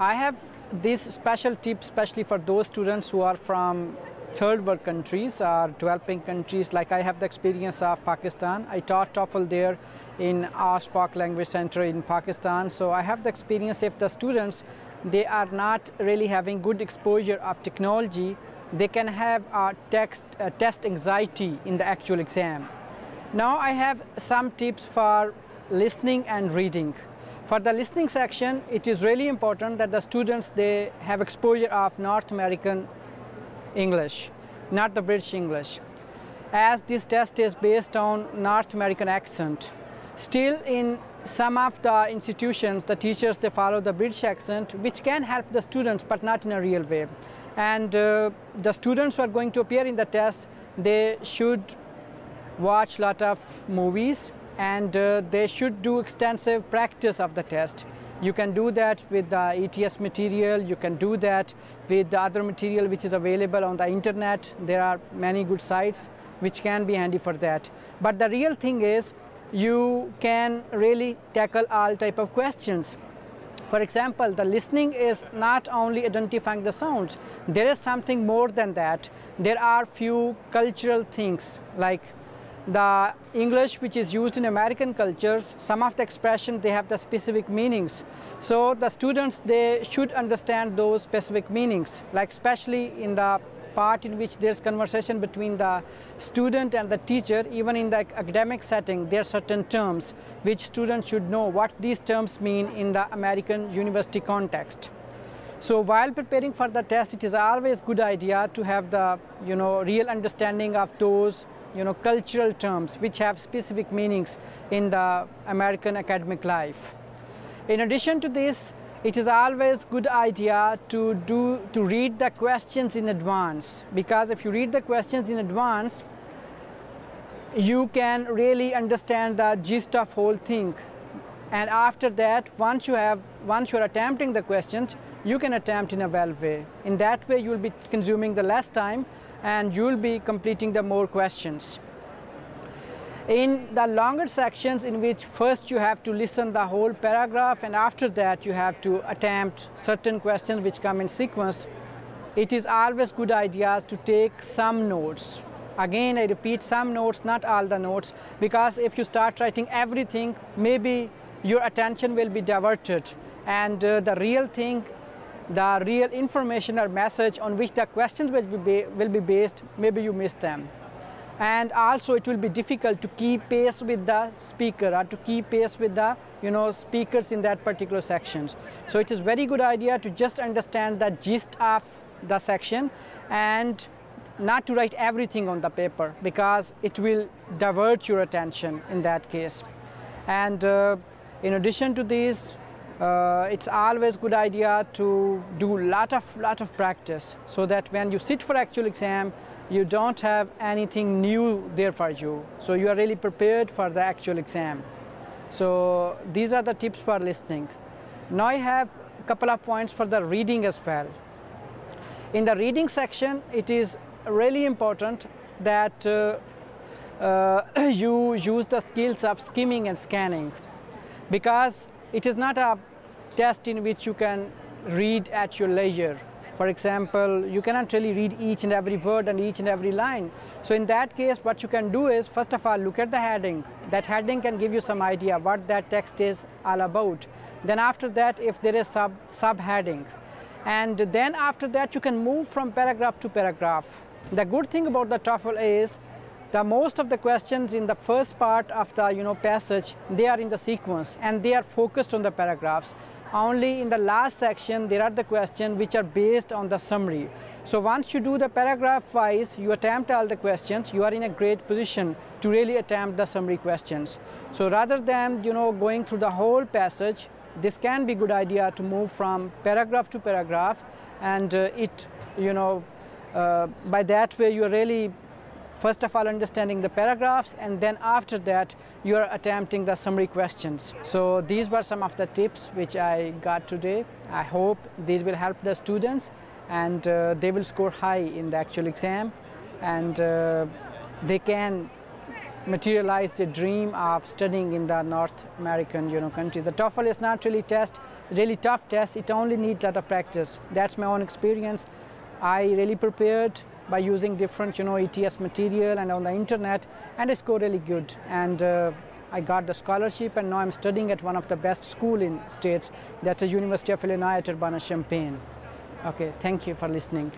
I have this special tip especially for those students who are from third world countries or developing countries. Like I have the experience of Pakistan. I taught TOEFL there in Ashpak Language Center in Pakistan. So I have the experience if the students, they are not really having good exposure of technology, they can have a test anxiety in the actual exam. Now I have some tips for listening and reading. For the listening section, it is really important that the students, they have exposure of North American English, not the British English. As this test is based on North American accent, still in some of the institutions, the teachers, they follow the British accent, which can help the students, but not in a real way. And the students who are going to appear in the test, they should watch a lot of movies, and they should do extensive practice of the test. You can do that with the ETS material, you can do that with the other material which is available on the internet. There are many good sites which can be handy for that. But the real thing is, you can really tackle all type of questions. For example, the listening is not only identifying the sounds, there is something more than that. There are few cultural things like the English which is used in American culture, some of the expressions, they have the specific meanings. So the students, they should understand those specific meanings, like especially in the part in which there's conversation between the student and the teacher. Even in the academic setting, there are certain terms which students should know what these terms mean in the American university context. So while preparing for the test, it is always a good idea to have the real understanding of those cultural terms which have specific meanings in the American academic life. In addition to this, it is always good idea to read the questions in advance, because if you read the questions in advance, you can really understand the gist of whole thing. And after that, once you are attempting the questions, you can attempt in a well way. In that way, you will be consuming the less time and you will be completing the more questions. In the longer sections, in which first you have to listen the whole paragraph and after that you have to attempt certain questions which come in sequence, it is always good idea to take some notes. Again, I repeat, some notes, not all the notes, because if you start writing everything, maybe your attention will be diverted, and the real thing, the real information or message on which the questions will be based, maybe you miss them. And also it will be difficult to keep pace with the speaker or to keep pace with the speakers in that particular sections. So it is very good idea to just understand the gist of the section and not to write everything on the paper, because it will divert your attention in that case. And in addition to this, it's always good idea to do lot of practice, so that when you sit for actual exam, you don't have anything new there for you. So you are really prepared for the actual exam. So these are the tips for listening. Now I have a couple of points for the reading as well. In the reading section, it is really important that you use the skills of skimming and scanning, because it is not a test in which you can read at your leisure. For example, you cannot really read each and every word and each and every line. So in that case, what you can do is, first of all, look at the heading. That heading can give you some idea what that text is all about. Then after that, if there is subheading. And then after that, you can move from paragraph to paragraph. The good thing about the TOEFL is, the most of the questions in the first part of the passage, they are in the sequence and they are focused on the paragraphs. Only in the last section, there are the questions which are based on the summary. So once you do the paragraph wise, you attempt all the questions, you are in a great position to really attempt the summary questions. So rather than going through the whole passage, this can be a good idea to move from paragraph to paragraph, and by that way you are really first of all understanding the paragraphs, and then after that you are attempting the summary questions. So these were some of the tips which I got today. I hope these will help the students and they will score high in the actual exam, and they can materialize the dream of studying in the North American countries. The TOEFL is not really test really tough test. It only needs a lot of practice. That's my own experience. I really prepared by using different, ETS material and on the internet, and I scored really good. And I got the scholarship, and now I'm studying at one of the best school in States. That's the University of Illinois at Urbana-Champaign. Okay, thank you for listening.